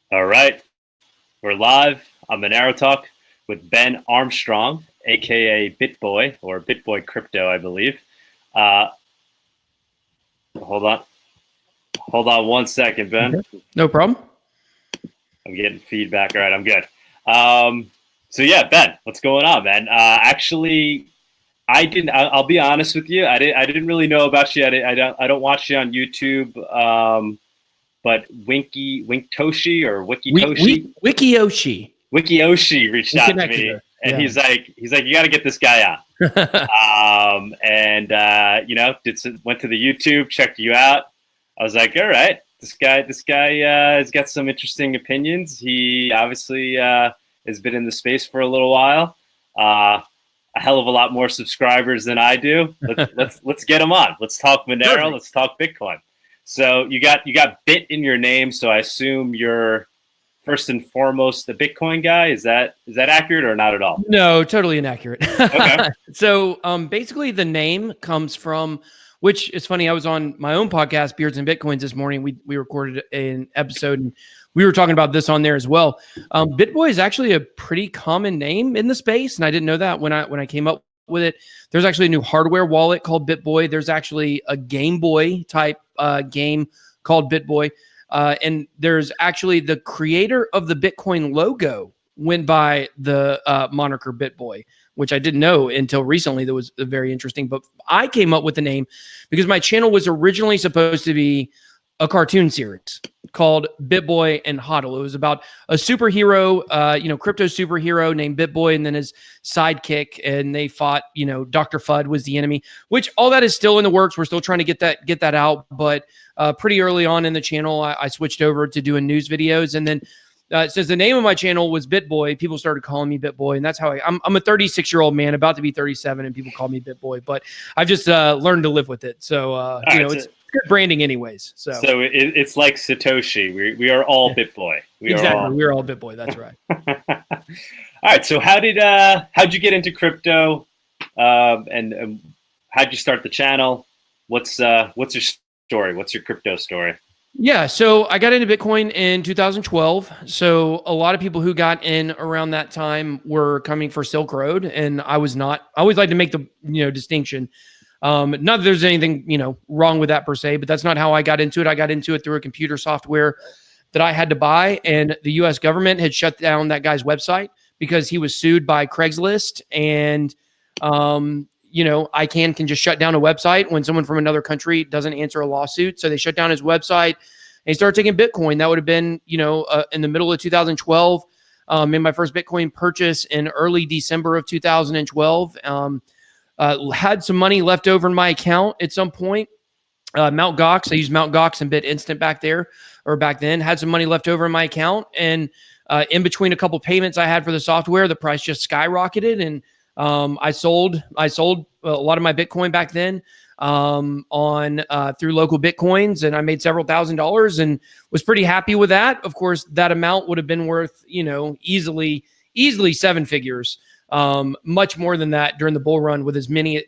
All right, we're live on Monero Talk with Ben Armstrong, aka BitBoy or BitBoy Crypto, I believe. Hold on 1 second, Ben. Okay. No problem. I'm getting feedback. All right, I'm good. So yeah, Ben, what's going on, man? Actually, I didn't. I'll be honest with you. I didn't really know about you. I don't watch you on YouTube. But Winktoshi or Wikitoshi, Wikioshi reached out to me, and he's like, you got to get this guy on. Went to the YouTube, checked you out. I was like, all right, this guy has got some interesting opinions. He obviously has been in the space for a little while. A hell of a lot more subscribers than I do. Let's get him on. Let's talk Monero. Perfect. Let's talk Bitcoin. So you got Bit in your name, so I assume you're first and foremost a Bitcoin guy. Is that accurate or not at all? No, totally inaccurate. Okay. So basically the name comes from, which is funny. I was on my own podcast, Beards and Bitcoins, this morning. We recorded an episode and we were talking about this on there as well. BitBoy is actually a pretty common name in the space, and I didn't know that when I came up with it. There's actually a new hardware wallet called BitBoy. There's actually a Game Boy type game called BitBoy. And there's actually the creator of the Bitcoin logo went by the moniker BitBoy, which I didn't know until recently. That was very interesting. But I came up with the name because my channel was originally supposed to be a cartoon series called BitBoy and Hodl. It was about a superhero, crypto superhero named BitBoy, and then his sidekick, and they fought. Dr. Fudd was the enemy. Which all that is still in the works. We're still trying to get that out, but pretty early on in the channel, I switched over to doing news videos, and then since the name of my channel was BitBoy, people started calling me BitBoy, and that's how I'm a 36-year-old man about to be 37, and people call me BitBoy, but I've just learned to live with it. So it's good branding anyways. So it's like Satoshi. We are all BitBoy. We're all BitBoy. That's right. All right. So how'd you get into crypto? And how'd you start the channel? What's your story? What's your crypto story? Yeah, so I got into Bitcoin in 2012. So a lot of people who got in around that time were coming for Silk Road, and I was not. I always like to make the distinction. Not that there's anything wrong with that per se, but that's not how I got into it. I got into it through a computer software that I had to buy, and the U.S. government had shut down that guy's website because he was sued by Craigslist, and ICANN can just shut down a website when someone from another country doesn't answer a lawsuit. So they shut down his website and he started taking Bitcoin. That would have been, in the middle of 2012. Made my first Bitcoin purchase in early December of 2012. Had some money left over in my account at some point. Mt. Gox. I used Mt. Gox and BitInstant back then. Had some money left over in my account. And in between a couple payments I had for the software, the price just skyrocketed. And I sold a lot of my Bitcoin back then through local Bitcoins, and I made several $1,000s and was pretty happy with that. Of course, that amount would have been worth easily 7 figures, much more than that during the bull run with as many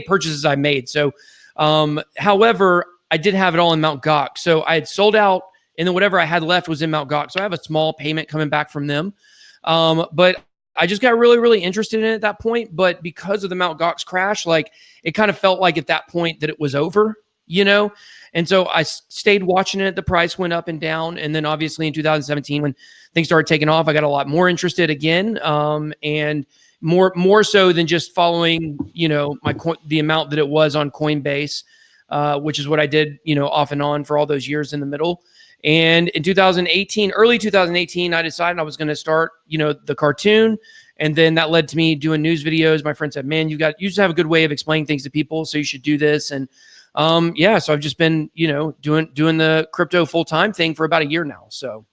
purchases I made. So, however, I did have it all in Mt. Gox, so I had sold out, and then whatever I had left was in Mt. Gox. So I have a small payment coming back from them, but I just got really, really interested in it at that point. But because of the Mt. Gox crash, it kind of felt like at that point that it was over, And so I stayed watching it. The price went up and down. And then obviously in 2017, when things started taking off, I got a lot more interested again. And more so than just following, the amount that it was on Coinbase, which is what I did, off and on for all those years in the middle. And in early 2018, I decided I was going to start, the cartoon. And then that led to me doing news videos. My friend said, man, you just have a good way of explaining things to people, so you should do this. And so I've just been, doing the crypto full-time thing for about a year now. So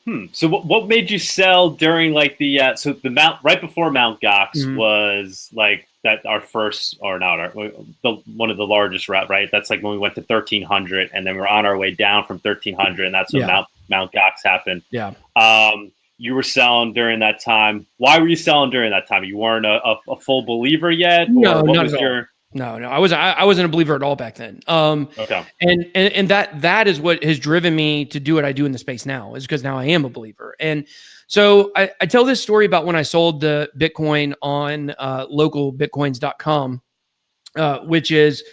what made you sell during the Mount right before Mt. Gox was that our first, or not one of the largest route, right? That's when we went to 1300, and then we're on our way down from 1300, and that's when Mt. Gox happened. Yeah. You were selling during that time. Why were you selling during that time? You weren't a full believer yet? No, not at all. No, I wasn't a believer at all back then. Okay. And that is what has driven me to do what I do in the space now, is because now I am a believer. And so I tell this story about when I sold the Bitcoin on localbitcoins.com, which is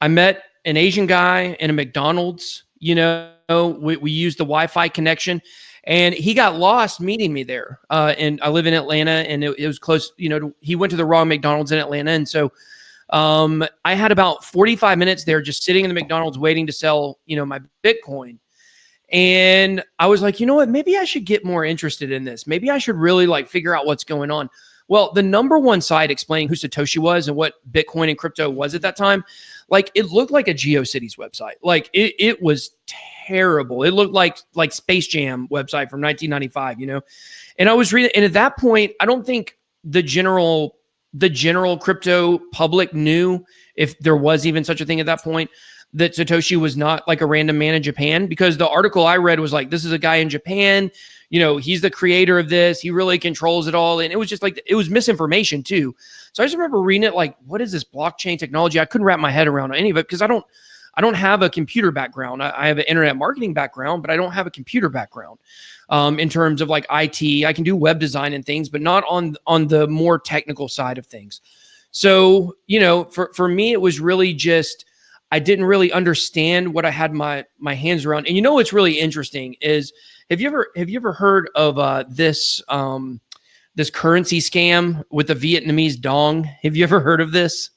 I met an Asian guy in a McDonald's. We used the Wi-Fi connection, and he got lost meeting me there. And I live in Atlanta, and it was close. He went to the wrong McDonald's in Atlanta, and so I had about 45 minutes there just sitting in the McDonald's waiting to sell, my Bitcoin. And I was like, you know what, maybe I should get more interested in this. Maybe I should really figure out what's going on. Well, the number one site explaining who Satoshi was and what Bitcoin and crypto was at that time, it looked like a GeoCities website. It was terrible. It looked like Space Jam website from 1995, And I was reading, and at that point, I don't think the general crypto public knew, if there was even such a thing at that point, that Satoshi was not like a random man in Japan, because the article I read was this is a guy in Japan, he's the creator of this, he really controls it all. And it was just it was misinformation too. So I just remember reading it what is this blockchain technology? I couldn't wrap my head around any of it because I don't have a computer background. I have an internet marketing background, but I don't have a computer background. In terms of IT, I can do web design and things, but not on the more technical side of things. So, for me, it was really just, I didn't really understand what I had my hands around. And what's really interesting is, have you ever heard of this currency scam with the Vietnamese dong? Have you ever heard of this?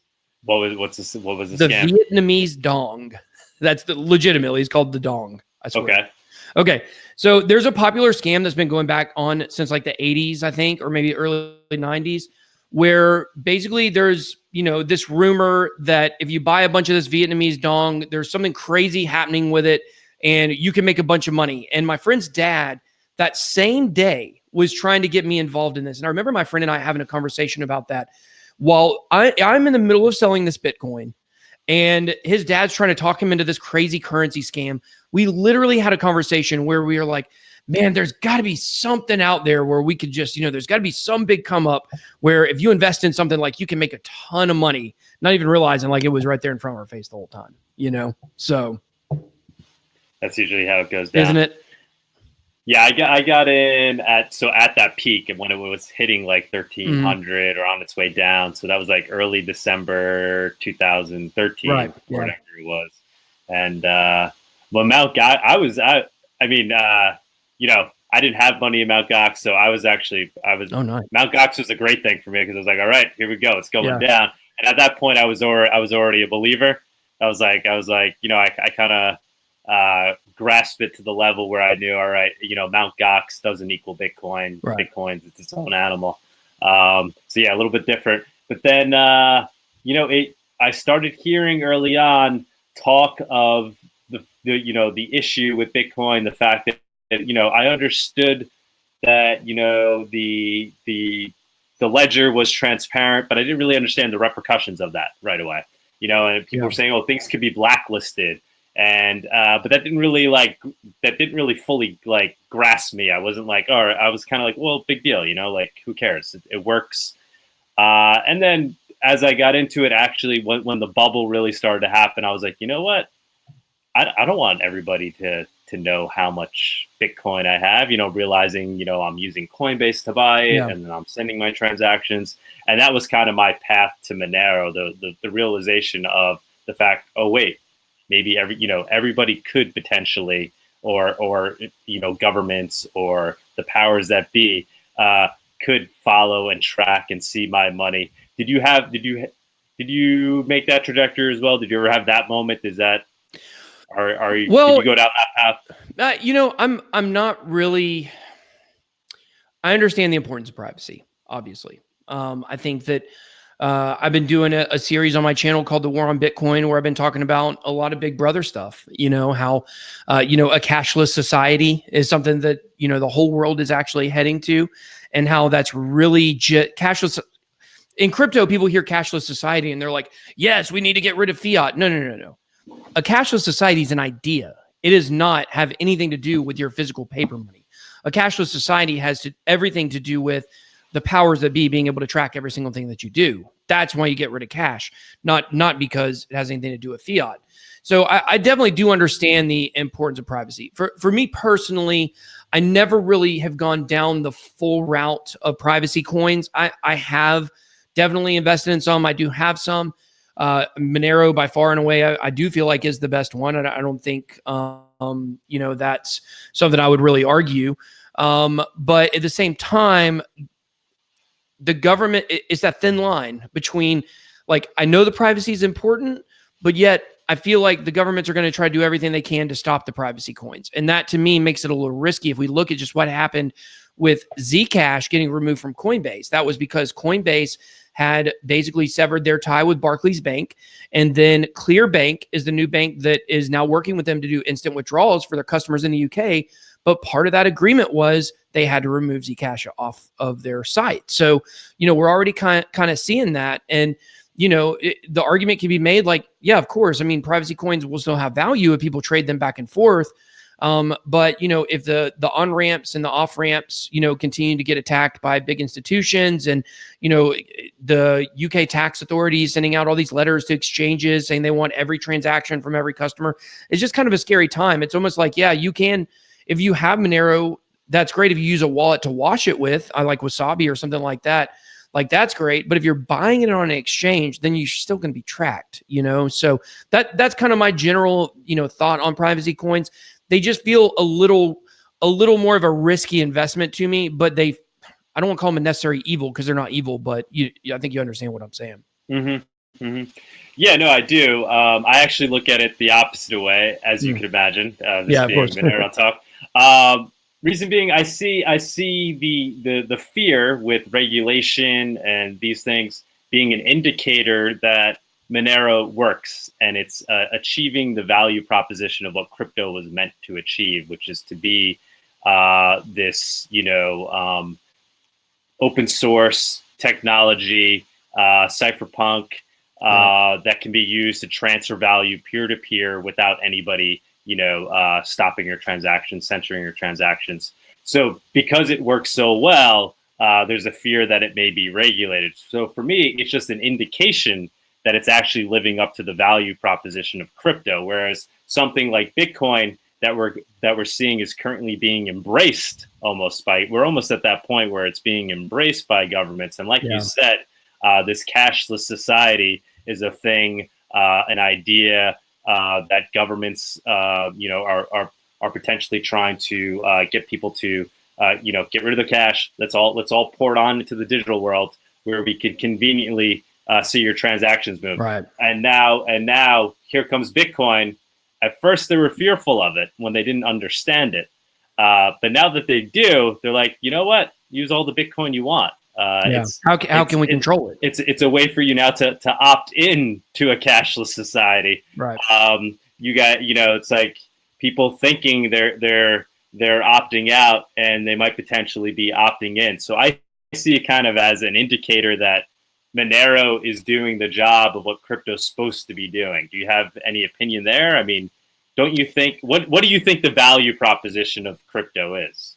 What was the scam? The Vietnamese dong. That's legitimately, it's called the dong. I swear. Okay. So there's a popular scam that's been going back on since the 80s, I think, or maybe early 90s, where basically there's, this rumor that if you buy a bunch of this Vietnamese dong, there's something crazy happening with it and you can make a bunch of money. And my friend's dad that same day was trying to get me involved in this. And I remember my friend and I having a conversation about that while I'm in the middle of selling this Bitcoin. And his dad's trying to talk him into this crazy currency scam. We literally had a conversation where we were like, man, there's got to be something out there where we could just, there's got to be some big come up where if you invest in something, you can make a ton of money, not even realizing it was right there in front of our face the whole time, So that's usually how it goes down. Isn't it? Yeah, I got in at that peak, and when it was hitting 1,300 or on its way down. So that was deli December 2013, right? Whatever it was. And Mt. Gox, I didn't have money in Mt. Gox, so I was. Oh, nice. Mt. Gox was a great thing for me because I was like, all right, here we go, it's going down. And at that point, I was already a believer. I kind of grasp it to the level where I knew, all right, Mt. Gox doesn't equal Bitcoin. Right. Bitcoin, it's its own animal. So yeah, a little bit different. But then, I started hearing early on talk of the issue with Bitcoin, the fact that I understood that the ledger was transparent, but I didn't really understand the repercussions of that right away. And people were saying, oh, things could be blacklisted. And but that didn't really fully grasp me. I wasn't I was kind of well, big deal, who cares? It works. And then as I got into it, actually, when the bubble really started to happen, I was like, you know what? I don't want everybody to know how much Bitcoin I have. Realizing I'm using Coinbase to buy it, and then I'm sending my transactions, and that was kind of my path to Monero. The realization of the fact, oh wait. Maybe everybody could potentially, or governments or the powers that be could follow and track and see my money. Did you make that trajectory as well? Did you ever have that moment? Is that did you go down that path? I'm not really. I understand the importance of privacy, obviously. I think that. I've been doing a series on my channel called The War on Bitcoin, where I've been talking about a lot of Big Brother stuff, how, a cashless society is something that, the whole world is actually heading to, and how that's really cashless. In crypto, people hear cashless society and they're like, yes, we need to get rid of fiat. No. A cashless society is an idea. It does not have anything to do with your physical paper money. A cashless society has everything to do with the powers that be being able to track every single thing that you do. That's why you get rid of cash, not because it has anything to do with fiat. So I definitely do understand the importance of privacy. For me personally, I never really have gone down the full route of privacy coins. I have definitely invested in some. I do have some. Monero, by far and away, I do feel like is the best one. I don't think, that's something I would really argue. But at the same time, the government is that thin line between, like, I know the privacy is important, but yet I feel like the governments are going to try to do everything they can to stop the privacy coins. And that to me makes it a little risky. If we look at just what happened with Zcash getting removed from Coinbase, that was because Coinbase had basically severed their tie with Barclays Bank. And then Clearbank is the new bank that is now working with them to do instant withdrawals for their customers in the UK. But part of that agreement was they had to remove Zcash off of their site. So, we're already kind of seeing that. And, the argument can be made like, yeah, of course. I mean, privacy coins will still have value if people trade them back and forth. But, if the on-ramps and the off-ramps, continue to get attacked by big institutions and, the UK tax authorities sending out all these letters to exchanges saying they want every transaction from every customer, it's just kind of a scary time. It's almost like, yeah, you can, if you have Monero, that's great if you use a wallet to wash it with, I like Wasabi or something like that. Like, that's great. But if you're buying it on an exchange, then you're still going to be tracked, So that's kind of my general, thought on privacy coins. They just feel a little more of a risky investment to me, but I don't want to call them a necessary evil because they're not evil, but I think you understand what I'm saying. Mm-hmm. Mm-hmm. Yeah, no, I do. I actually look at it the opposite way, as you could imagine. This being Monero Talk. Reason being, I see the fear with regulation and these things being an indicator that Monero works and it's achieving the value proposition of what crypto was meant to achieve, which is to be this, open source technology, cypherpunk that can be used to transfer value peer to peer without anybody stopping your transactions, censoring your transactions. So because it works so well, there's a fear that it may be regulated. So for me, it's just an indication that it's actually living up to the value proposition of crypto. Whereas something like Bitcoin that we're seeing is currently being embraced we're almost at that point where it's being embraced by governments. And like you said, this cashless society is a thing, an idea that governments, are potentially trying to get people to, get rid of the cash. Let's all pour it on into the digital world where we can conveniently see your transactions move. Right. And now here comes Bitcoin. At first, they were fearful of it when they didn't understand it. But now that they do, they're like, you know what? Use all the Bitcoin you want. How can we control it? It's a way for you now to opt in to a cashless society. Right. You got, it's like people thinking they're opting out and they might potentially be opting in. So I see it kind of as an indicator that Monero is doing the job of what crypto's supposed to be doing. Do you have any opinion there? I mean, don't you think, what do you think the value proposition of crypto is?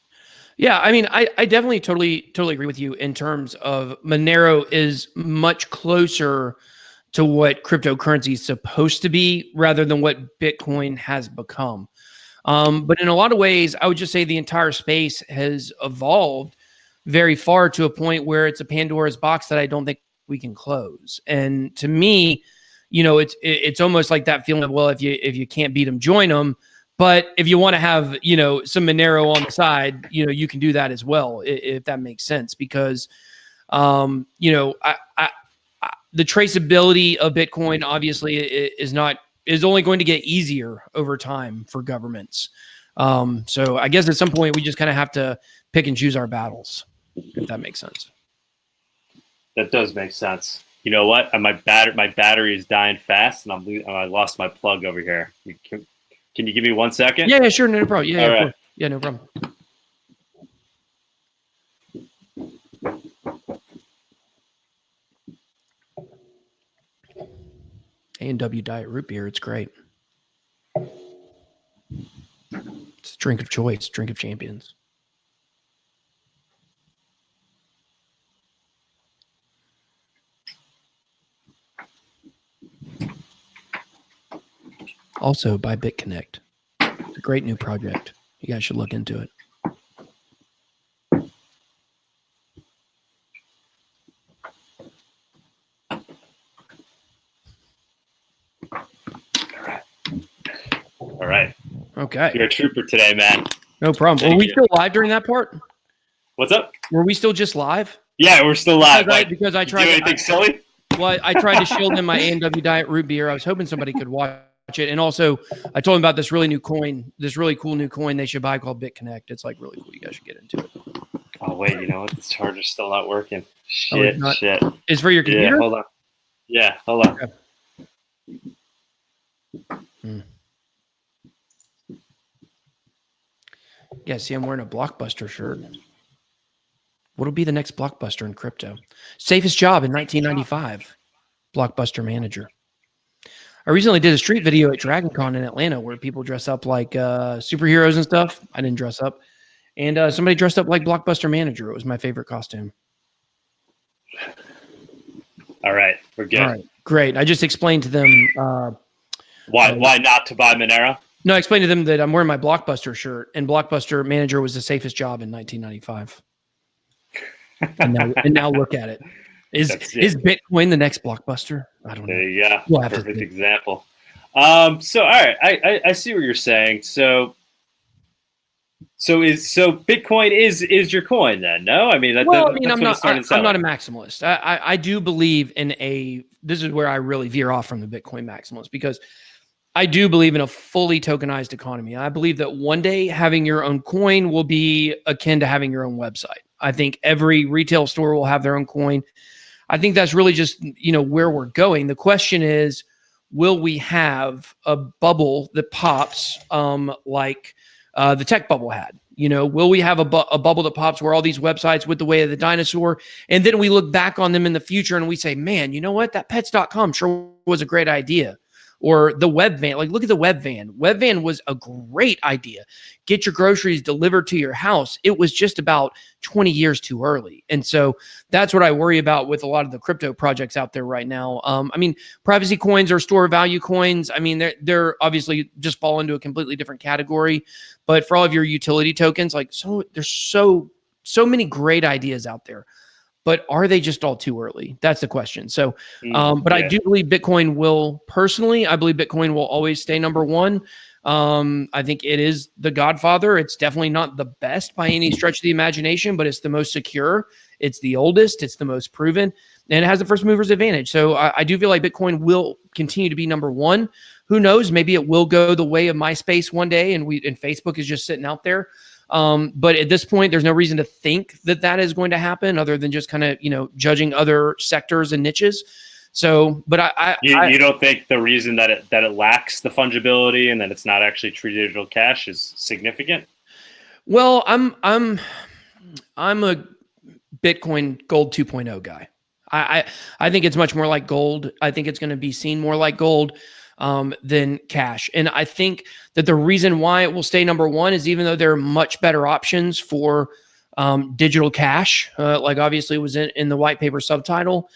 Yeah, I mean, I definitely totally agree with you in terms of Monero is much closer to what cryptocurrency is supposed to be rather than what Bitcoin has become. But in a lot of ways, I would just say the entire space has evolved very far to a point where it's a Pandora's box that I don't think we can close. And to me, it's almost like that feeling of, well, if you can't beat them, join them. But if you want to have, some Monero on the side, you can do that as well, if that makes sense. Because, the traceability of Bitcoin obviously is only going to get easier over time for governments. So I guess at some point we just kind of have to pick and choose our battles, if that makes sense. That does make sense. You know what? My battery is dying fast, and I lost my plug over here. Can you give me 1 second? Yeah, sure, no problem. Yeah, all right. Yeah, no problem. A&W Diet Root Beer, it's great. It's a drink of choice, drink of champions. also by BitConnect. It's a great new project. You guys should look into it. All right. Okay. You're a trooper today, man. No problem. Were we still live during that part? What's up? Were we still just live? Yeah, we're still live. Because I tried to do anything silly. Well, I tried to shield in my A&W Diet Root Beer. I was hoping somebody could watch it. And also, I told him about this really cool new coin they should buy called BitConnect. It's like really cool. You guys should get into it. Oh, wait, you know what? This charger's still not working. Shit. It's for your computer? Yeah, hold on. Yeah, hold on. Okay. Yeah, see, I'm wearing a Blockbuster shirt. What'll be the next Blockbuster in crypto? Safest job in 1995. Blockbuster manager. I recently did a street video at DragonCon in Atlanta where people dress up like superheroes and stuff. I didn't dress up. And somebody dressed up like Blockbuster manager. It was my favorite costume. All right, we're good. All right, great. I just explained to them why not to buy Monero. No, I explained to them that I'm wearing my Blockbuster shirt, and Blockbuster manager was the safest job in 1995. and now look at it. Is Bitcoin the next Blockbuster? I don't know. There you go. We'll Perfect example. So all right, I see what you're saying. So Bitcoin is your coin then? No, I mean I'm not a maximalist. I do believe in this is where I really veer off from the Bitcoin maximalist, because I do believe in a fully tokenized economy. I believe that one day having your own coin will be akin to having your own website. I think every retail store will have their own coin. I think that's really just, where we're going. The question is, will we have a bubble that pops like the tech bubble had? Will we have a bubble that pops where all these websites with the way of the dinosaur, and then we look back on them in the future and we say, man, you know what? That pets.com sure was a great idea. Or the web van, like look at the web van. Web van was a great idea. Get your groceries delivered to your house. It was just about 20 years too early. And so that's what I worry about with a lot of the crypto projects out there right now. Privacy coins or store value coins, they're obviously just fall into a completely different category. But for all of your utility tokens, there's so many great ideas out there. But are they just all too early? That's the question. So, I do believe Bitcoin I believe Bitcoin will always stay number one. I think it is the godfather. It's definitely not the best by any stretch of the imagination, but it's the most secure. It's the oldest. It's the most proven, and it has the first mover's advantage. So I do feel like Bitcoin will continue to be number one. Who knows? Maybe it will go the way of MySpace one day, and Facebook is just sitting out there. But at this point, there's no reason to think that is going to happen other than just kind of, judging other sectors and niches. So, but you don't think the reason that it lacks the fungibility and that it's not actually true digital cash is significant? Well, I'm a Bitcoin gold 2.0 guy. I think it's much more like gold. I think it's going to be seen more like gold than cash. And I think that the reason why it will stay number one is even though there are much better options for digital cash, like obviously was in the white paper subtitle,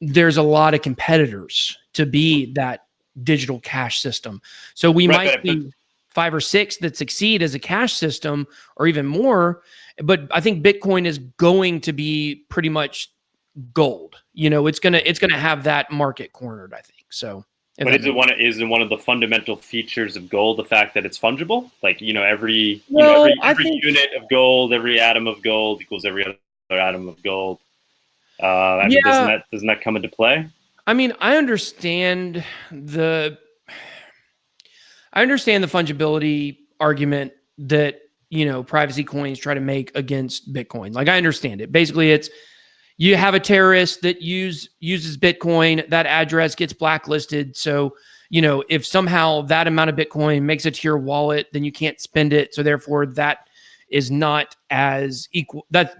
there's a lot of competitors to be that digital cash system. So we might see 5 or 6 that succeed as a cash system or even more, but I think Bitcoin is going to be pretty much gold. It's gonna have that market cornered, I think. So but is it one of the fundamental features of gold the fact that it's fungible? Like, every unit of gold, every atom of gold equals every other atom of gold. Doesn't that come into play? I understand the fungibility argument that, privacy coins try to make against Bitcoin. Like, I understand it. Basically, it's you have a terrorist that uses Bitcoin, that address gets blacklisted. So, if somehow that amount of Bitcoin makes it to your wallet, then you can't spend it. So therefore that is not as equal. That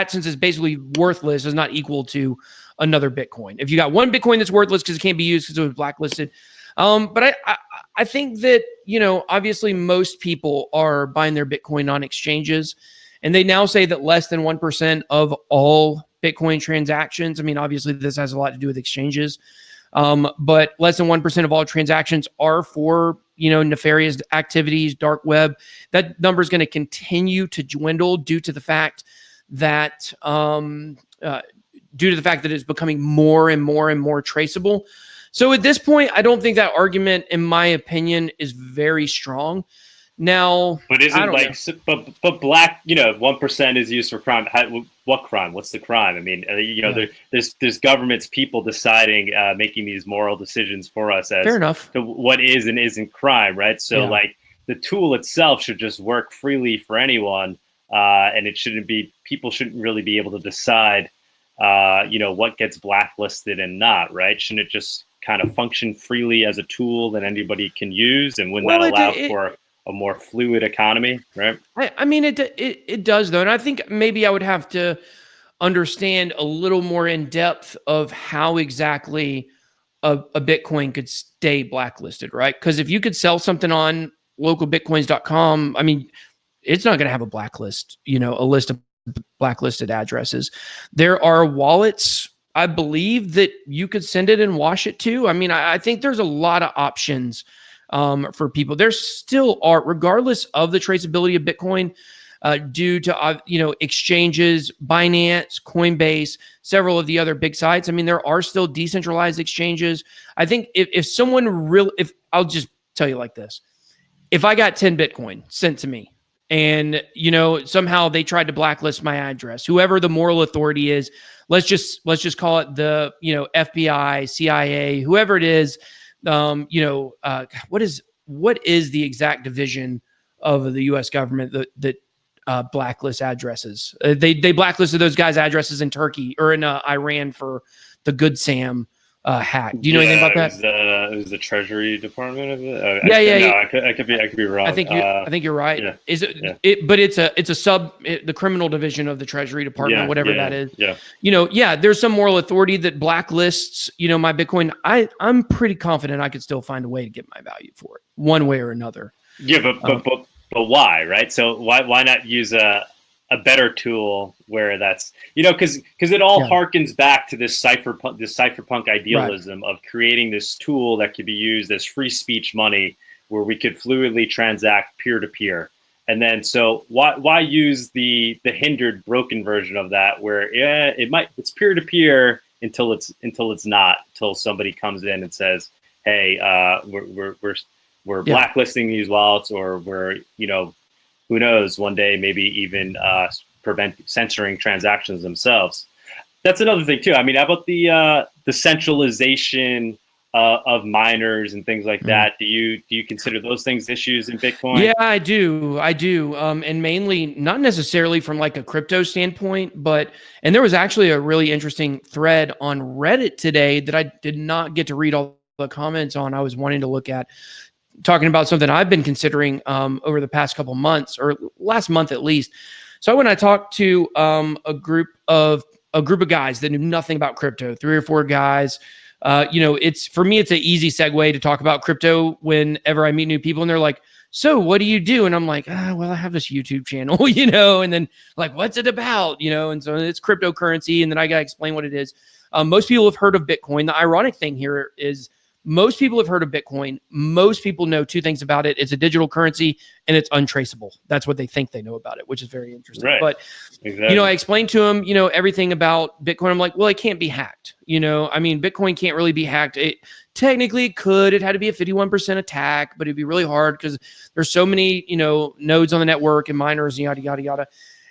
since it's basically worthless is not equal to another Bitcoin. If you got one Bitcoin that's worthless because it can't be used because it was blacklisted. But I think that, obviously most people are buying their Bitcoin on exchanges, and they now say that less than 1% of all Bitcoin transactions. Obviously this has a lot to do with exchanges. But less than 1% of all transactions are for, nefarious activities, dark web. That number is going to continue to dwindle due to the fact that it's becoming more and more and more traceable. So at this point, I don't think that argument, in my opinion, is very strong. Now, but but black, 1% is used for crime. What crime? What's the crime? I mean, there's governments, people deciding, making these moral decisions for us as fair enough to what is and isn't crime, right? So the tool itself should just work freely for anyone, and people shouldn't really be able to decide, what gets blacklisted and not, right? Shouldn't it just kind of function freely as a tool that anybody can use, and wouldn't that allow for a more fluid economy, right? I mean, it does, though. And I think maybe I would have to understand a little more in depth of how exactly a Bitcoin could stay blacklisted, right? Because if you could sell something on localbitcoins.com, I mean, it's not going to have a blacklist, a list of blacklisted addresses. There are wallets, I believe, that you could send it and wash it to. I mean, I think there's a lot of options for people. There still are, regardless of the traceability of Bitcoin, due to exchanges, Binance, Coinbase, several of the other big sites. I mean, there are still decentralized exchanges. I think if I'll just tell you like this, if I got 10 Bitcoin sent to me, and somehow they tried to blacklist my address, whoever the moral authority is, let's just call it the FBI, CIA, whoever it is. What is the exact division of the U.S. government that blacklists addresses? They blacklisted those guys' addresses in Turkey or in Iran for the Good Sam hack. Do you know anything about that? It was the Treasury Department of it. I could be wrong. I think you're right. Yeah. Is it? But it's a the criminal division of the Treasury Department, whatever that is. Yeah. There's some moral authority that blacklists, my Bitcoin. I'm pretty confident I could still find a way to get my value for it, one way or another. Yeah, but why, right? So why not use a better tool where that's, because it all harkens back to this cypherpunk idealism of creating this tool that could be used as free speech money, where we could fluidly transact peer to peer. And then, so why use the hindered, broken version of that, where it's peer to peer until it's not, until somebody comes in and says, hey, we're blacklisting these wallets, or we're, who knows, one day maybe even censoring transactions themselves. That's another thing too. I mean, how about the centralization of miners and things like that? Do you consider those things issues in Bitcoin? Yeah, I do. And mainly not necessarily from like a crypto standpoint, and there was actually a really interesting thread on Reddit today that I did not get to read all the comments on. I was wanting to look at, talking about something I've been considering over the past couple months, or last month at least. So when I talked to a group of guys that knew nothing about crypto, 3 or 4 guys, it's, for me, it's an easy segue to talk about crypto whenever I meet new people, and they're like, so what do you do? And I'm like, well, I have this YouTube channel, and then like, what's it about? And so it's cryptocurrency, and then I got to explain what it is. Most people have heard of Bitcoin. The ironic thing here is, most people have heard of Bitcoin. Most people know 2 things about it. It's a digital currency and it's untraceable. That's what they think they know about it, which is very interesting. Right. But, exactly. I explained to them, everything about Bitcoin. I'm like, well, it can't be hacked. I mean, Bitcoin can't really be hacked. It technically could. It had to be a 51% attack, but it'd be really hard because there's so many, nodes on the network and miners and yada, yada, yada.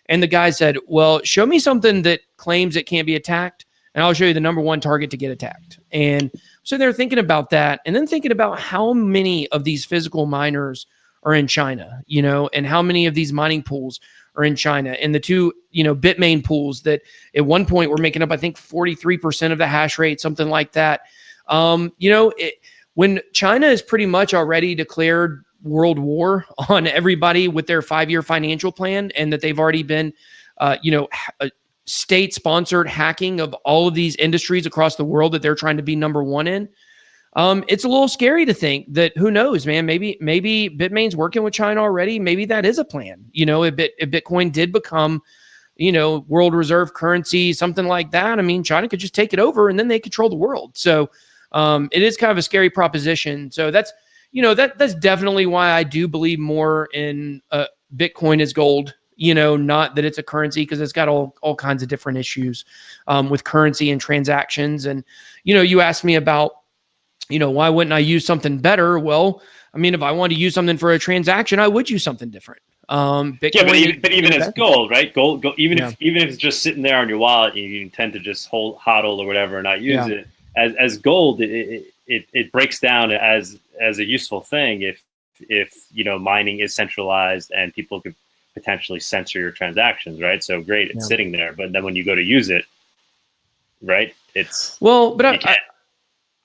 And the guy said, well, show me something that claims it can't be attacked, and I'll show you the number 1 target to get attacked. And so they're thinking about that, and then thinking about how many of these physical miners are in China, and how many of these mining pools are in China. And the 2, Bitmain pools that at one point were making up, I think, 43% of the hash rate, something like that. When China is pretty much already declared world war on everybody with their 5-year financial plan, and that they've already been, state-sponsored hacking of all of these industries across the world that they're trying to be number 1 in. It's a little scary to think that, who knows, man, maybe Bitmain's working with China already. Maybe that is a plan. If Bitcoin did become, world reserve currency, something like that, I mean, China could just take it over and then they control the world. So It is kind of a scary proposition. So that's that's definitely why I do believe more in Bitcoin as gold. Not that it's a currency, because it's got all kinds of different issues with currency and transactions. And you asked me about why wouldn't I use something better? Well, I mean, if I want to use something for a transaction, I would use something different. Bitcoin, yeah, but even as gold, right? Gold, even Yeah. if it's just sitting there on your wallet, and you intend to just hodl or whatever and not use it as gold, it breaks down as a useful thing if mining is centralized and people could potentially censor your transactions, right? So great, it's sitting there, but then when you go to use it, right, it's but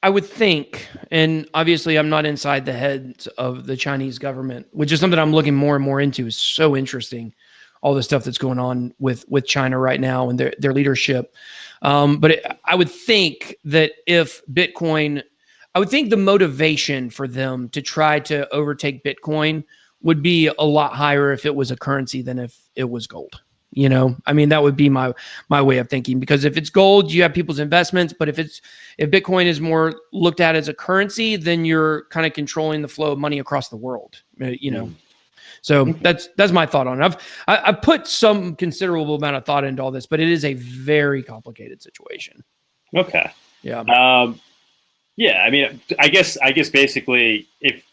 I would think, and obviously I'm not inside the heads of the Chinese government, which is something I'm looking more and more into. Is so interesting, all the stuff that's going on with China right now and their leadership. But I would think that if Bitcoin, I would think the motivation for them to try to overtake Bitcoin would be a lot higher if it was a currency than if it was gold. I mean, that would be my way of thinking, because if it's gold, you have people's investments. But if Bitcoin is more looked at as a currency, then you're kind of controlling the flow of money across the world, So that's my thought on it. I've put some considerable amount of thought into all this, but it is a very complicated situation. Okay. Yeah. Yeah. I mean, I guess basically, if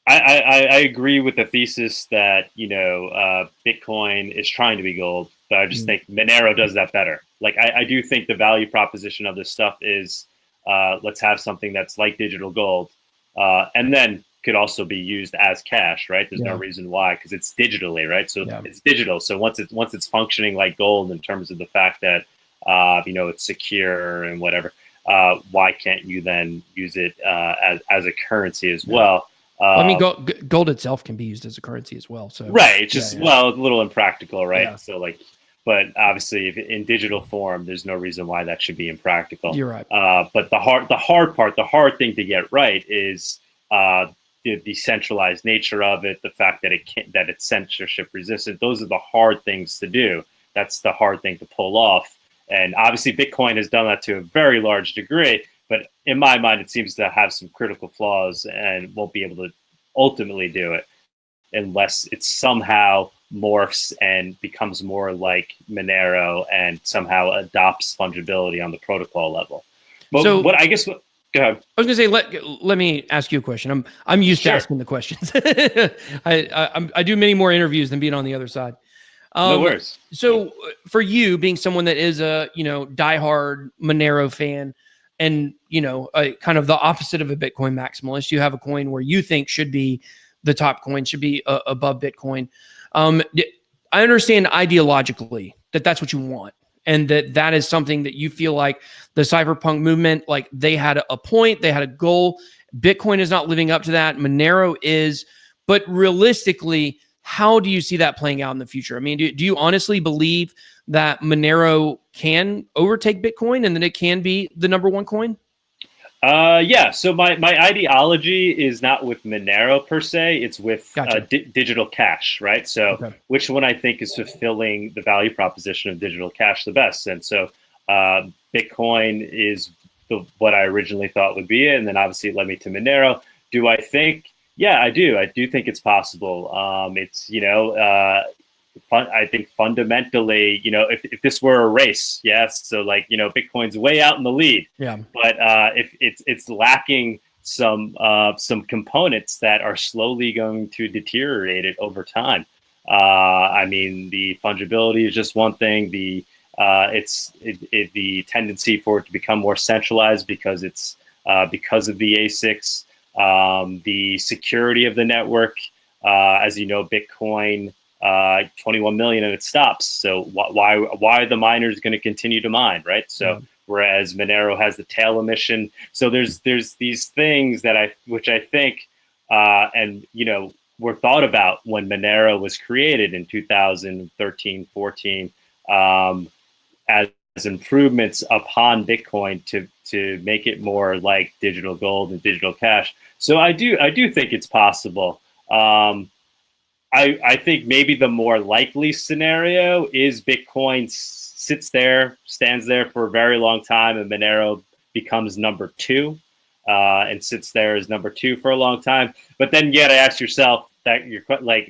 I agree with the thesis that Bitcoin is trying to be gold, but I just think Monero does that better. Like I do think the value proposition of this stuff is let's have something that's like digital gold, and then could also be used as cash, right? There's no reason why, because it's digitally, right? So it's digital. So once it's functioning like gold in terms of the fact that it's secure and whatever, why can't you then use it as a currency as well? I mean, gold itself can be used as a currency as well. So right, it's just well, a little impractical, right? Yeah. So but obviously, if in digital form, there's no reason why that should be impractical. You're right. But the hard thing to get right is the decentralized nature of it, the fact that it's censorship resistant. Those are the hard things to do. That's the hard thing to pull off. And obviously, Bitcoin has done that to a very large degree. But in my mind, it seems to have some critical flaws and won't be able to ultimately do it unless it somehow morphs and becomes more like Monero and somehow adopts fungibility on the protocol level. But go ahead. I was gonna say, let me ask you a question. I'm used to asking the questions. I do many more interviews than being on the other side. No worries. So for you, being someone that is a diehard Monero fan, and kind of the opposite of a Bitcoin maximalist, you have a coin where you think should be the top coin, should be above Bitcoin. I understand ideologically that that's what you want, and that is something that you feel like the cypherpunk movement, like they had a point, they had a goal. Bitcoin is not living up to that. Monero is, but realistically, how do you see that playing out in the future? I mean, do you honestly believe that Monero can overtake Bitcoin and that it can be the number one coin? Yeah. So my ideology is not with Monero per se. It's with digital cash, right? So which one I think is fulfilling the value proposition of digital cash the best? And so Bitcoin is what I originally thought would be it. And then obviously it led me to Monero. Do I think? Yeah, I do. I do think it's possible. It's, I think fundamentally, if this were a race, yes. So Bitcoin's way out in the lead. Yeah. But if it's lacking some components that are slowly going to deteriorate it over time. I mean, the fungibility is just one thing. The tendency for it to become more centralized because because of the ASICs. The security of the network, as you know, Bitcoin, 21 million and it stops. So why are the miners going to continue to mine, right? So whereas Monero has the tail emission, so there's these things which I think were thought about when Monero was created in 2013, 14, as improvements upon Bitcoin to make it more like digital gold and digital cash. So I do think it's possible. I think maybe the more likely scenario is Bitcoin stands there for a very long time, and Monero becomes number two. and sits there as number 2 for a long time. But then you got to ask yourself that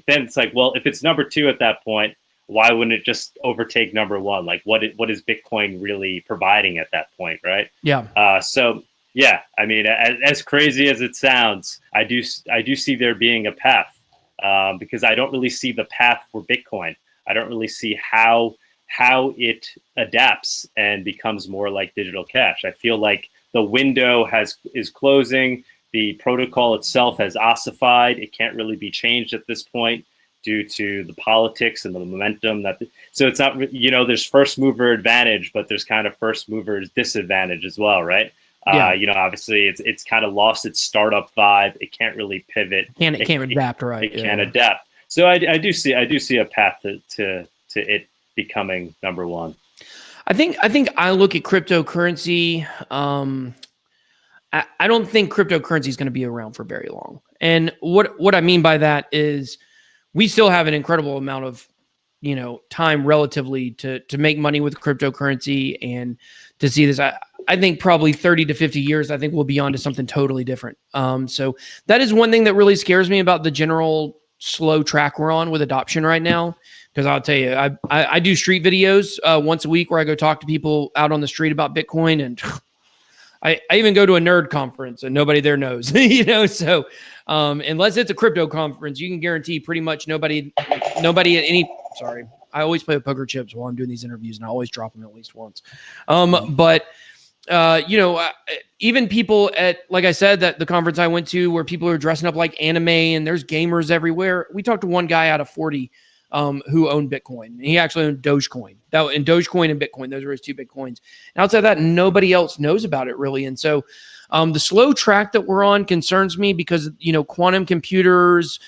then it's like, well, if it's number 2 at that point, why wouldn't it just overtake number 1? Like, what is Bitcoin really providing at that point, right? Yeah. So yeah, I mean, as crazy as it sounds, I do see there being a path, because I don't really see the path for Bitcoin. I don't really see how it adapts and becomes more like digital cash. I feel like the window is closing. The protocol itself has ossified. It can't really be changed at this point due to the politics and the momentum so it's not, there's first mover advantage, but there's kind of first mover disadvantage as well, right? Yeah. Obviously it's kind of lost its startup vibe. It can't really pivot. It can't adapt, right? It can't adapt. So I do see a path to it becoming number 1. I think I look at cryptocurrency. I don't think cryptocurrency is going to be around for very long. And what I mean by that is we still have an incredible amount of, time relatively to make money with cryptocurrency and to see this. I think probably 30 to 50 years, I think we'll be on to something totally different. So that is one thing that really scares me about the general slow track we're on with adoption right now. Because I'll tell you, I do street videos once a week where I go talk to people out on the street about Bitcoin, and I even go to a nerd conference and nobody there knows, So unless it's a crypto conference, you can guarantee pretty much nobody at any. Sorry, I always play with poker chips while I'm doing these interviews, and I always drop them at least once. But even people at, like I said, that the conference I went to where people are dressing up like anime and there's gamers everywhere. We talked to one guy out of 40 who owned Bitcoin. And he actually owned Dogecoin. And Dogecoin and Bitcoin, those were his 2 Bitcoins. And outside of that, nobody else knows about it really. And so the slow track that we're on concerns me because, quantum computers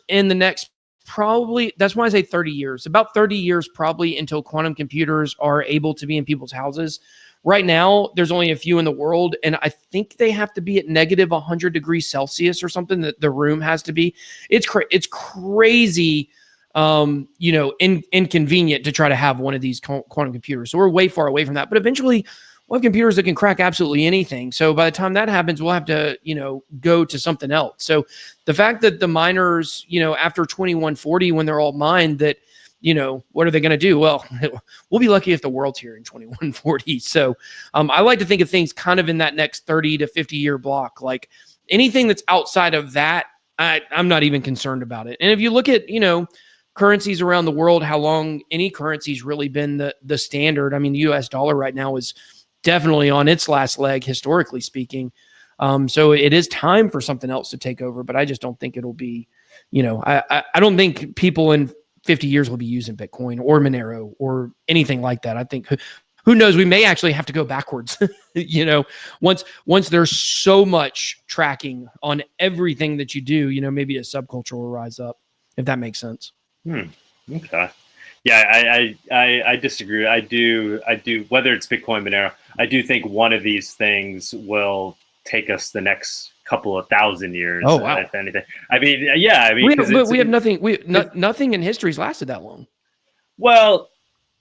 in the next probably, that's why I say 30 years, about 30 years probably until quantum computers are able to be in people's houses. Right now, there's only a few in the world, and I think they have to be at negative 100 degrees Celsius or something that the room has to be. It's crazy, inconvenient to try to have one of these quantum computers. So we're way far away from that. But eventually, we'll have computers that can crack absolutely anything. So by the time that happens, we'll have to, go to something else. So the fact that the miners, after 2140, when they're all mined, that what are they going to do? Well, we'll be lucky if the world's here in 2140. So I like to think of things kind of in that next 30 to 50 year block. Like anything that's outside of that, I'm not even concerned about it. And if you look at, currencies around the world, how long any currency's really been the standard. I mean, the US dollar right now is definitely on its last leg, historically speaking. So it is time for something else to take over, but I just don't think it'll be, I don't think people in 50 years will be using Bitcoin or Monero or anything like that. I think who knows, we may actually have to go backwards, once there's so much tracking on everything that you do, maybe a subculture will rise up, if that makes sense. Okay. Yeah, I disagree. I do, whether it's Bitcoin, Monero, I do think one of these things will take us the next couple of thousand years. Oh, wow. If anything. I mean, yeah. I mean, we have nothing. Nothing in history's lasted that long. Well,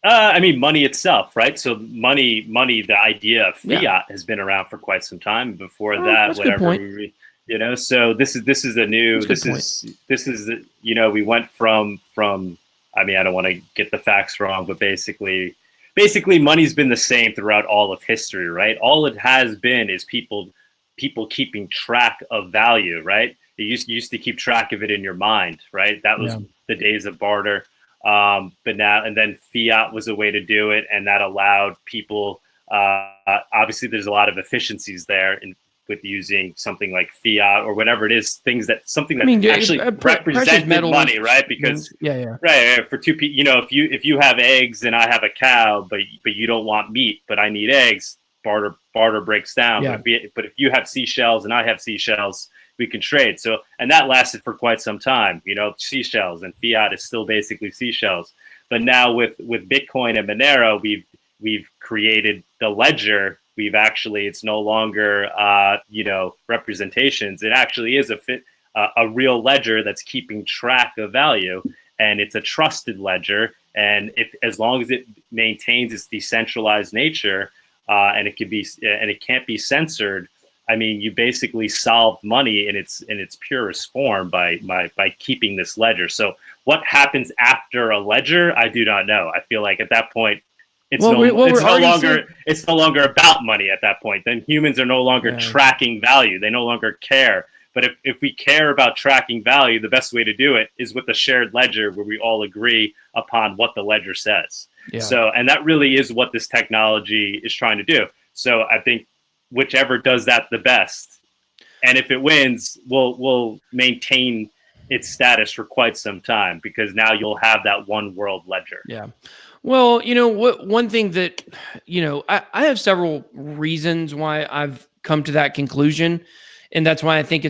I mean, money itself, right? So money, the idea of fiat has been around for quite some time. Before that, whatever, so this is a new. This is we went from. I mean, I don't want to get the facts wrong, but basically, money's been the same throughout all of history, right? All it has been is people keeping track of value, right? You used to keep track of it in your mind, right? That was the days of barter. But now, and then fiat was a way to do it, and that allowed people. Obviously, there's a lot of efficiencies there with using something like fiat or whatever it is, something that actually represented money, right? Because right, for two people, if you have eggs and I have a cow, but you don't want meat, but I need eggs, barter breaks down. But if you have seashells and I have seashells, we can trade. So, and that lasted for quite some time, seashells, and fiat is still basically seashells. But now with Bitcoin and Monero, we've created the ledger. It's no longer, representations. It actually is a real ledger that's keeping track of value, and it's a trusted ledger. And as long as it maintains its decentralized nature, and it can't be censored. I mean, you basically solved money in its purest form by keeping this ledger. So what happens after a ledger, I do not know. I feel like at that point, it's no longer about money at that point. Then humans are no longer tracking value. They no longer care. But if we care about tracking value, the best way to do it is with a shared ledger where we all agree upon what the ledger says. Yeah. So, and that really is what this technology is trying to do. So I think whichever does that the best, and if it wins, will maintain its status for quite some time, because now you'll have that one world ledger. Yeah. Well, one thing that, I have several reasons why I've come to that conclusion. And that's why I think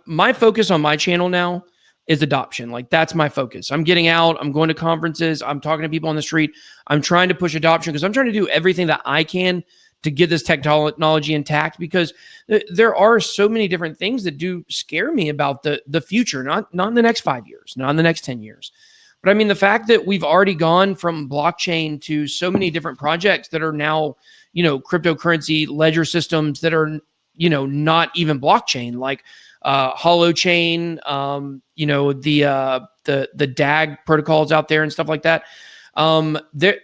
my focus on my channel now is adoption. Like, that's my focus. I'm getting out, I'm going to conferences, I'm talking to people on the street. I'm trying to push adoption because I'm trying to do everything that I can to get this technology intact, because there are so many different things that do scare me about the future, not in the next 5 years, not in the next 10 years. But I mean, the fact that we've already gone from blockchain to so many different projects that are now, cryptocurrency ledger systems that are, not even blockchain, like Holochain, the DAG protocols out there and stuff like that.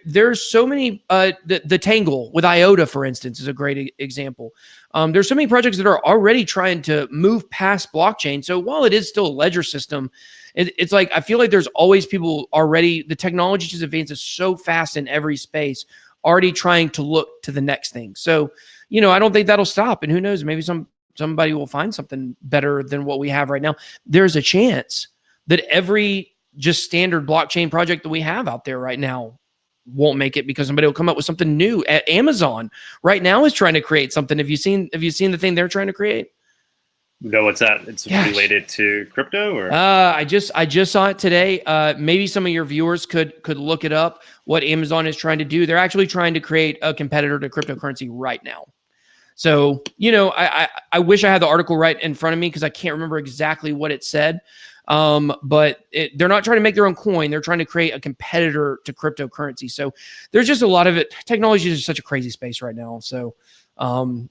There's so many, the Tangle with IOTA, for instance, is a great example. There's so many projects that are already trying to move past blockchain. So while it is still a ledger system, it's like, I feel like there's always people already, the technology just advances so fast in every space, already trying to look to the next thing. So, I don't think that'll stop. And who knows, maybe somebody will find something better than what we have right now. There's a chance that every just standard blockchain project that we have out there right now won't make it, because somebody will come up with something new. Amazon right now is trying to create something. Have you seen the thing they're trying to create? No, what's that? It's related to crypto, or? I just saw it today. Maybe some of your viewers could look it up. What Amazon is trying to do, they're actually trying to create a competitor to cryptocurrency right now. So, I wish I had the article right in front of me, because I can't remember exactly what it said. But they're not trying to make their own coin. They're trying to create a competitor to cryptocurrency. So there's just a lot of it. Technology is such a crazy space right now. So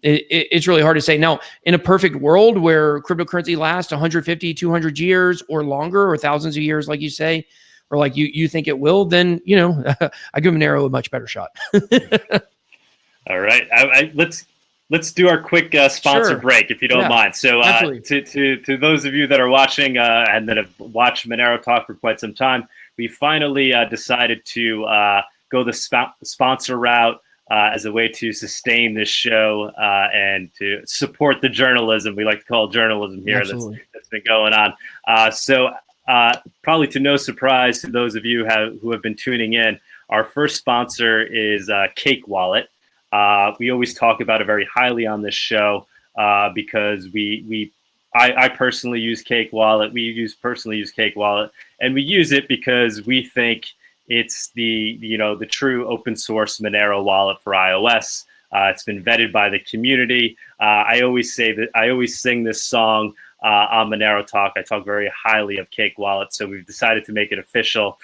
it's really hard to say. Now, in a perfect world where cryptocurrency lasts 150, 200 years or longer, or thousands of years, like you say, or like you think it will, then, I give Monero a much better shot. All right. Let's do our quick sponsor break, if you don't mind. So to those of you that are watching and that have watched Monero Talk for quite some time, we finally decided to go the sponsor route as a way to sustain this show and to support the journalism. We like to call journalism here that's been going on. So probably to no surprise to those of you who have been tuning in, our first sponsor is Cake Wallet. We always talk about it very highly on this show because I personally use Cake Wallet. Personally use Cake Wallet, and we use it because we think it's the true open source Monero wallet for iOS. It's been vetted by the community. I always sing this song on Monero Talk. I talk very highly of Cake Wallet, so we've decided to make it official.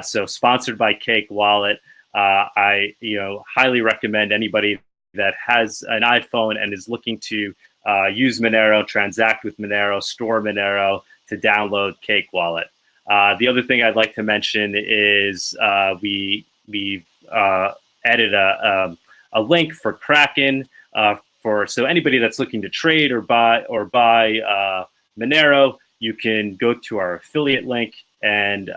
So sponsored by Cake Wallet. I highly recommend anybody that has an iPhone and is looking to use Monero, transact with Monero, store Monero, to download Cake Wallet. The other thing I'd like to mention is we've added a link for Kraken so anybody that's looking to trade or buy Monero, you can go to our affiliate link, and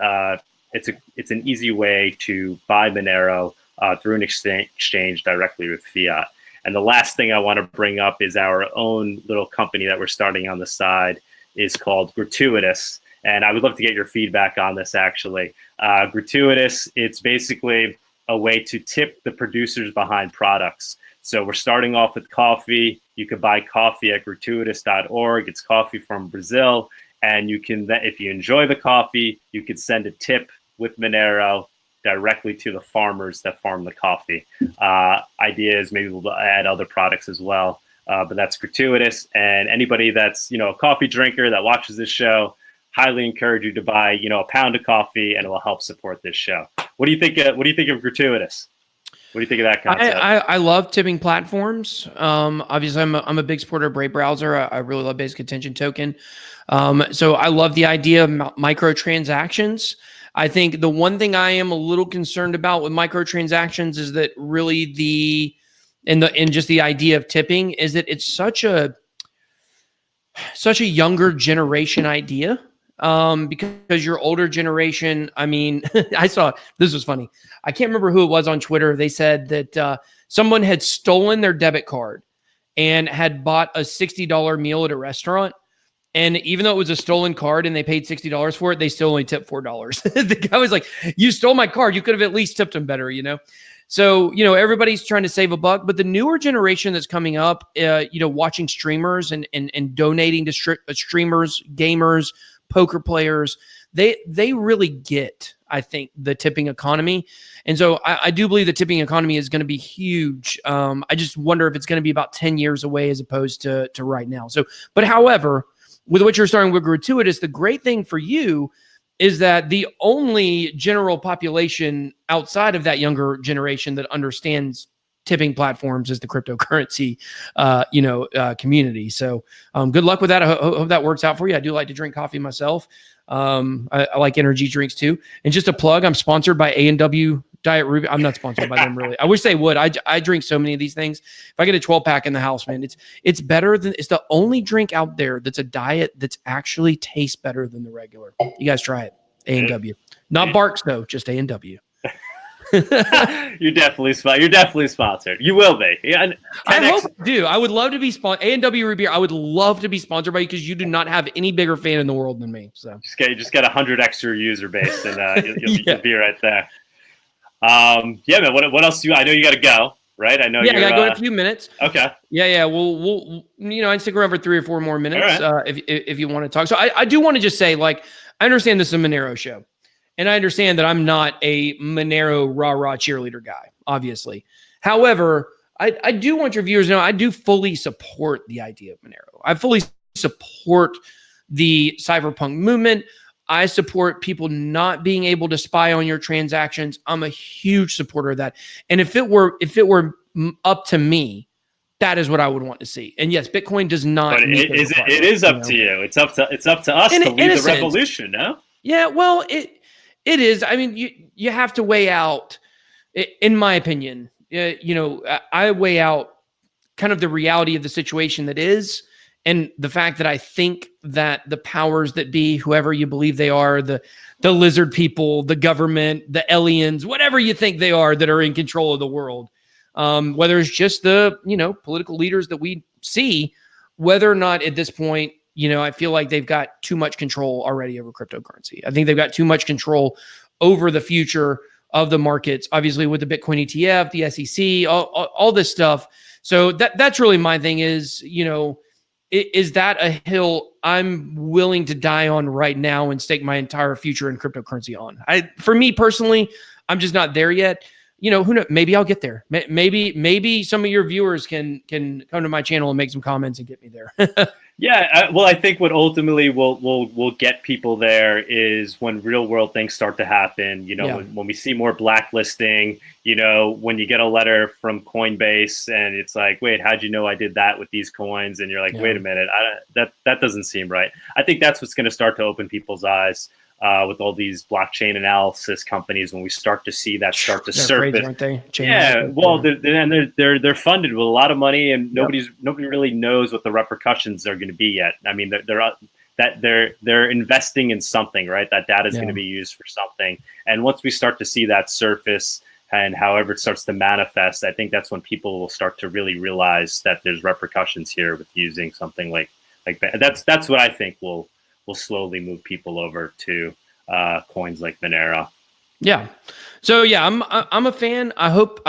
it's an easy way to buy Monero through an exchange directly with fiat. And the last thing I want to bring up is our own little company that we're starting on the side is called Gratuitas. And I would love to get your feedback on this, actually. Gratuitas, it's basically a way to tip the producers behind products. So we're starting off with coffee. You can buy coffee at gratuitas.org. It's coffee from Brazil. And you can, if you enjoy the coffee, you can send a tip with Monero directly to the farmers that farm the coffee. Idea is maybe we'll add other products as well. But that's Gratuitas. And anybody that's, a coffee drinker that watches this show, highly encourage you to buy, a pound of coffee, and it will help support this show. What do you think? What do you think of Gratuitas? What do you think of that concept? I love tipping platforms. Obviously, I'm a big supporter of Brave Browser. I really love Basic Attention Token. So I love the idea of microtransactions. I think the one thing I am a little concerned about with microtransactions is that really and just the idea of tipping is that it's such a younger generation idea. Because your older generation, I mean, I saw, this was funny. I can't remember who it was on Twitter. They said that someone had stolen their debit card and had bought a $60 meal at a restaurant. And even though it was a stolen card and they paid $60 for it, they still only tipped $4. The guy was like, you stole my card. You could have at least tipped him better, you know? So, everybody's trying to save a buck, but the newer generation that's coming up, watching streamers and donating to streamers, gamers, poker players, they really get, I think, the tipping economy. And so I do believe the tipping economy is going to be huge. I just wonder if it's going to be about 10 years away as opposed to right now. So, but however, with what you're starting with Gratuitous, the great thing for you is that the only general population outside of that younger generation that understands tipping platforms is the cryptocurrency, community. So good luck with that. I hope that works out for you. I do like to drink coffee myself. I like energy drinks too. And just a plug, I'm sponsored by A&W Diet Ruby. I'm not sponsored by them really. I wish they would. I drink so many of these things. If I get a 12-pack in the house, man, it's better than, it's the only drink out there that's a diet that's actually tastes better than the regular. You guys try it. A&W. Not Barks though, just A&W. You're definitely sponsored. You will be. Yeah, I hope I do. I would love to be sponsored. A&W Root Beer. I would love to be sponsored by you because you do not have any bigger fan in the world than me. So just get 100 extra user base, and you'll be right there. Yeah, man. What else do you? I know you got to go, right? I know. Yeah, I got to go in a few minutes. Okay. Yeah. We'll I'd stick around for 3 or 4 more minutes right. if you want to talk. So I do want to just say, like, I understand this is a Monero show. And I understand that I'm not a Monero rah-rah cheerleader guy, obviously. However, I do want your viewers to know I do fully support the idea of Monero. I fully support the cypherpunk movement. I support people not being able to spy on your transactions. I'm a huge supporter of that. And if it were up to me, that is what I would want to see. And yes, Bitcoin does not. But it is up to you. It's up to us to lead the revolution, no? Yeah, well, it is. I mean, you have to weigh out, in my opinion, I weigh out kind of the reality of the situation that is, and the fact that I think that the powers that be, whoever you believe they are, the lizard people, the government, the aliens, whatever you think they are that are in control of the world, whether it's just the, political leaders that we see, whether or not at this point, I feel like they've got too much control already over cryptocurrency. I think they've got too much control over the future of the markets, obviously with the Bitcoin ETF, the SEC, all this stuff. So that's really my thing is, is that a hill I'm willing to die on right now and stake my entire future in cryptocurrency on? For me personally, I'm just not there yet. Who knows? Maybe I'll get there. Maybe some of your viewers can come to my channel and make some comments and get me there. Yeah, well, I think what ultimately will get people there is when real world things start to happen. When we see more blacklisting. When you get a letter from Coinbase and it's like, wait, how'd you know I did that with these coins? And you're like, wait a minute, that doesn't seem right. I think that's what's going to start to open people's eyes. With all these blockchain analysis companies, when we start to see that start to surface, crazy, aren't they? They're funded with a lot of money, and nobody really knows what the repercussions are going to be yet. I mean, they're investing in something, right? That data is going to be used for something, and once we start to see that surface, and however it starts to manifest, I think that's when people will start to really realize that there's repercussions here with using something like that. That's what I think will slowly move people over to coins like Monero. Yeah. So yeah, I'm a fan. I hope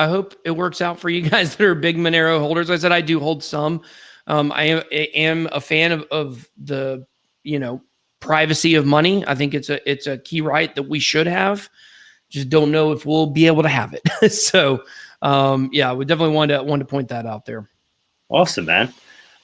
it works out for you guys that are big Monero holders. I said I do hold some. I am a fan of the privacy of money. I think it's a key right that we should have. Just don't know if we'll be able to have it. So yeah, we definitely want to point that out there. Awesome, man.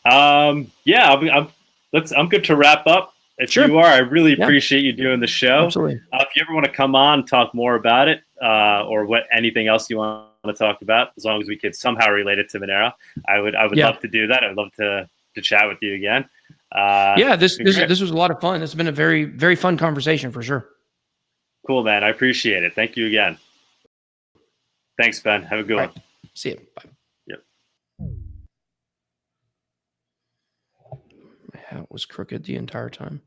Yeah, I'm good to wrap up. If Sure. you are, I really appreciate you doing the show. Absolutely. If you ever want to come on and talk more about it, or what anything else you want to talk about, as long as we could somehow relate it to Monero, I would love to do that. I'd love to chat with you again. This was a lot of fun. This has been a very, very fun conversation for sure. Cool, man. I appreciate it. Thank you again. Thanks, Ben. Have a good one. See you. Bye. Yep. My hat was crooked the entire time.